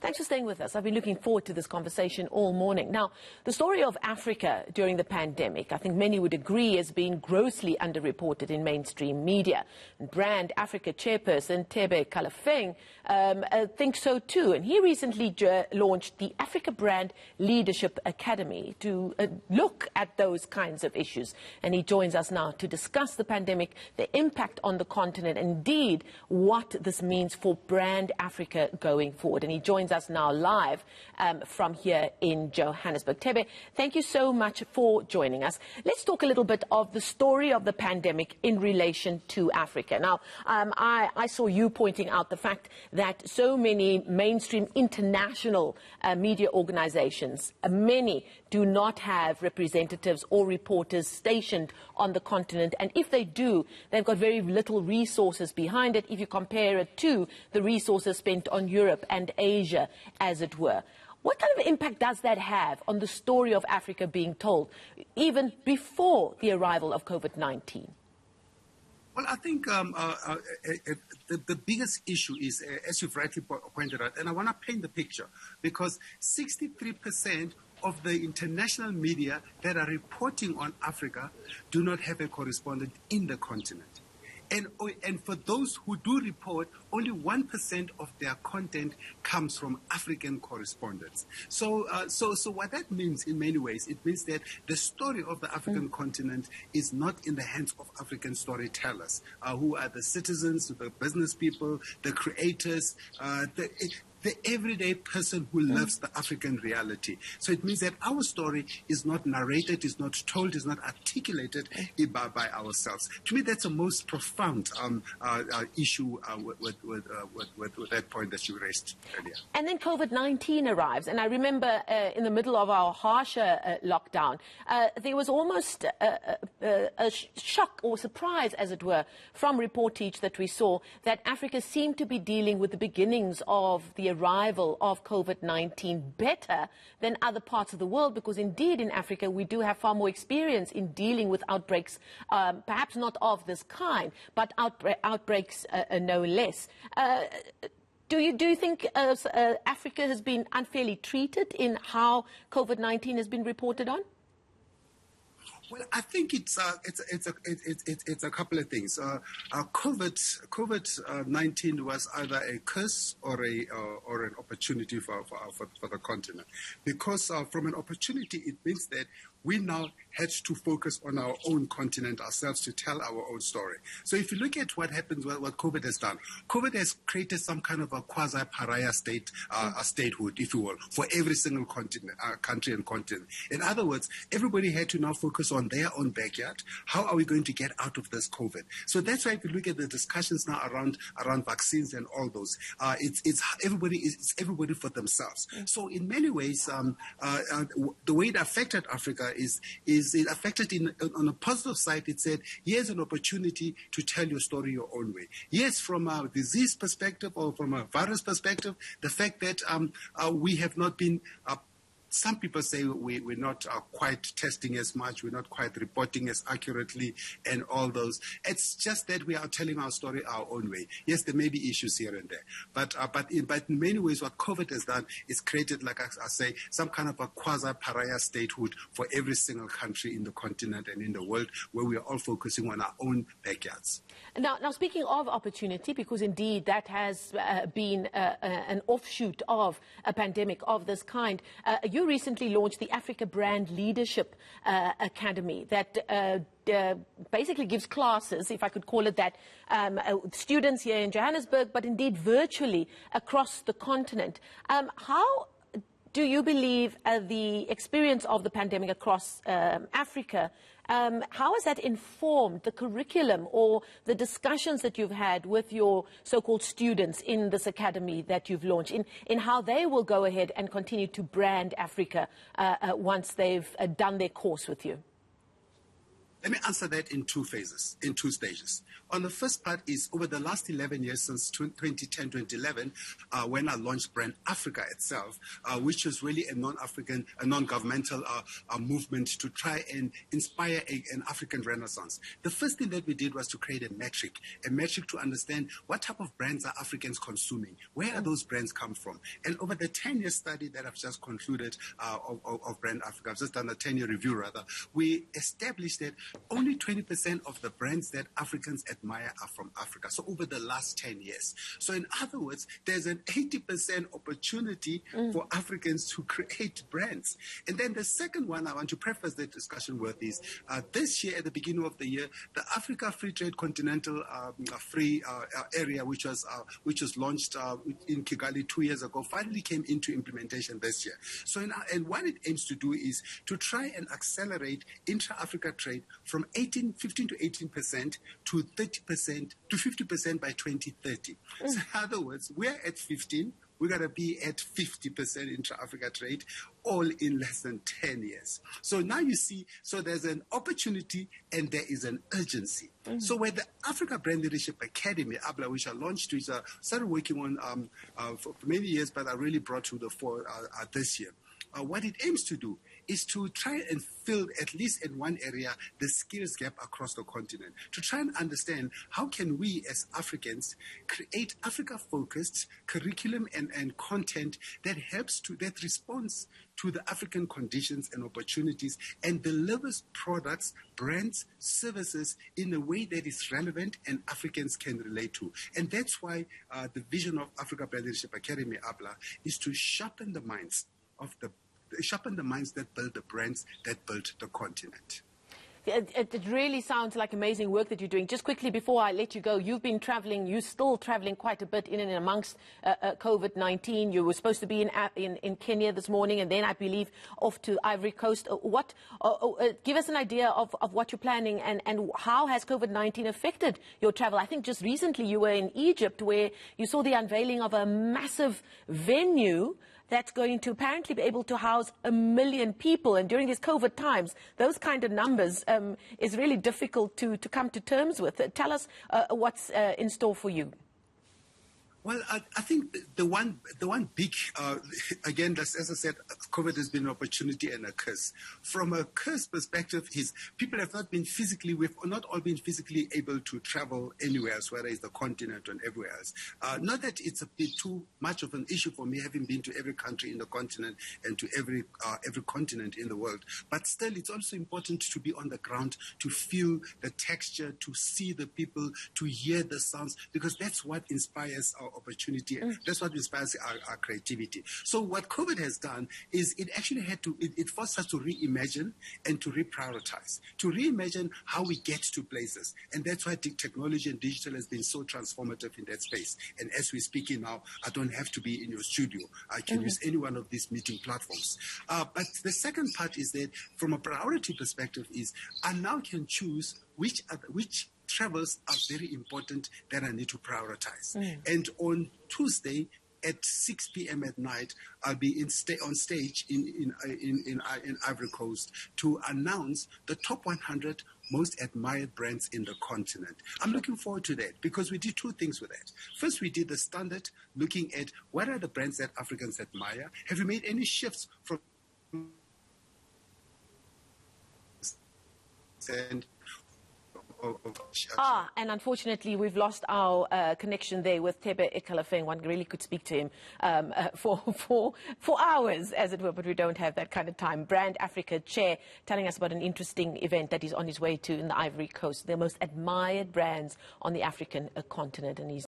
Thanks for staying with us. I've been looking forward to this conversation all morning. Now, the story of Africa during the pandemic, I think many would agree, has been grossly underreported in mainstream media. And Brand Africa chairperson Thebe Ikalafeng thinks so too. And he recently launched the Africa Brand Leadership Academy to look at those kinds of issues. And he joins us now to discuss the pandemic, the impact on the continent, and indeed what this means for Brand Africa going forward. And he joins us now live from here in Johannesburg. Thebe, thank you so much for joining us. Let's talk a little bit of the story of the pandemic in relation to Africa. Now, I saw you pointing out the fact that so many mainstream international media organizations, many do not have representatives or reporters stationed on the continent. And if they do, they've got very little resources behind it if you compare it to the resources spent on Europe and Asia, as it were. What kind of impact does that have on the story of Africa being told, even before the arrival of COVID-19? Well, I think the biggest issue is, as you've rightly pointed out, and I want to paint the picture, because 63% of the international media that are reporting on Africa do not have a correspondent in the continent. And for those who do report, only 1% of their content comes from African correspondents. So what that means in many ways, it means that the story of the African continent is not in the hands of African storytellers, who are the citizens, the business people, the creators, the everyday person who loves the African reality. So it means that our story is not narrated, is not told, is not articulated by ourselves. To me, that's the most profound issue with that point that you raised earlier. And then COVID-19 arrives. And I remember in the middle of our harsher lockdown, there was almost a shock or surprise, as it were, from reportage that we saw that Africa seemed to be dealing with the beginnings of the arrival of COVID-19 better than other parts of the world, because indeed in Africa we do have far more experience in dealing with outbreaks, perhaps not of this kind, but outbreaks no less. Do you think Africa has been unfairly treated in how COVID-19 has been reported on? Well, I think it's a couple of things. COVID-19 was either a curse or an opportunity for the continent, because from an opportunity it means that we now had to focus on our own continent ourselves to tell our own story. So if you look at what happens, what COVID has done, COVID has created some kind of a quasi-pariah state, a statehood, if you will, for every single continent, country and continent. In other words, everybody had to now focus on their own backyard. How are we going to get out of this COVID? So that's why if you look at the discussions now around vaccines and all those, it's everybody for themselves. So in many ways, the way it affected Africa is it affected on a positive side. It said, here's an opportunity to tell your story your own way. Yes, from a disease perspective or from a virus perspective, the fact that we have not been some people say we're not quite testing as much, we're not quite reporting as accurately and all those. It's just that we are telling our story our own way. Yes, there may be issues here and there, but in many ways what COVID has done is created, like I say, some kind of a quasi-pariah statehood for every single country in the continent and in the world, where we are all focusing on our own backyards. Now speaking of opportunity, because indeed that has been an offshoot of a pandemic of this kind, you recently launched the Africa Brand Leadership Academy that basically gives classes, if I could call it that, students here in Johannesburg, but indeed virtually across the continent. How do you believe the experience of the pandemic across Africa, how has that informed the curriculum or the discussions that you've had with your so-called students in this academy that you've launched, in how they will go ahead and continue to brand Africa once they've done their course with you? Let me answer that in two phases, in two stages. On the first part is over the last 11 years, since 2010, 2011, when I launched Brand Africa itself, which was really a non-African, a non-governmental movement to try and inspire an African renaissance. The first thing that we did was to create a metric to understand what type of brands are Africans consuming, where are those brands come from. And over the 10-year study that I've just concluded of Brand Africa, I've just done a 10-year review rather, we established that only 20% of the brands that Africans admire are from Africa. So over the last 10 years. So in other words, there's an 80% opportunity for Africans to create brands. And then the second one I want to preface the discussion with is this year, at the beginning of the year, the Africa Free Trade Continental Free Area, which was launched in Kigali 2 years ago, finally came into implementation this year. So and what it aims to do is to try and accelerate intra-Africa trade from 15 to 18% to 30% to 50% by 2030. So in other words, we're at 15, we're going to be at 50% intra-Africa trade, all in less than 10 years. So now you see, so there's an opportunity and there is an urgency. So where the Africa Brand Leadership Academy, ABLA, which I launched, which I started working on for many years, but I really brought to the fore this year. What it aims to do is to try and fill, at least in one area, the skills gap across the continent, to try and understand how can we as Africans create Africa-focused curriculum and content that that responds to the African conditions and opportunities and delivers products, brands, services in a way that is relevant and Africans can relate to. And that's why the vision of Africa Brand Leadership Academy, ABLA, is to sharpen the minds that build the brands that build the continent. It really sounds like amazing work that you're doing. Just quickly before I let you go, you've been traveling, you're still traveling quite a bit in and amongst COVID-19. You were supposed to be in Kenya this morning and then I believe off to Ivory Coast. Give us an idea of what you're planning and how has COVID-19 affected your travel? I think just recently you were in Egypt where you saw the unveiling of a massive venue that's going to apparently be able to house 1 million people. And during these COVID times, those kind of numbers is really difficult to come to terms with. Tell us what's in store for you. Well, I think the one big, again, as I said, COVID has been an opportunity and a curse. From a curse perspective, people have we've not all been physically able to travel anywhere else, whether it's the continent or everywhere else. Not that it's a bit too much of an issue for me, having been to every country in the continent and to every continent in the world. But still, it's also important to be on the ground, to feel the texture, to see the people, to hear the sounds, because that's what inspires our opportunity. That's what inspires our creativity. So what COVID has done is it actually it forced us to reimagine and to reprioritize, to reimagine how we get to places. And that's why technology and digital has been so transformative in that space. And as we're speaking now, I don't have to be in your studio. I can use any one of these meeting platforms. But the second part is that from a priority perspective is I now can choose which travels are very important that I need to prioritize. And on Tuesday at 6 p.m. at night, I'll be on stage in Ivory Coast to announce the top 100 most admired brands in the continent. I'm looking forward to that because we did two things with that. First, we did the standard, looking at what are the brands that Africans admire. Have we made any shifts from and unfortunately, we've lost our connection there with Thebe Ikalafeng. One really could speak to him for hours, as it were, but we don't have that kind of time. Brand Africa Chair telling us about an interesting event that he's on his way to in the Ivory Coast, the most admired brands on the African continent, and he's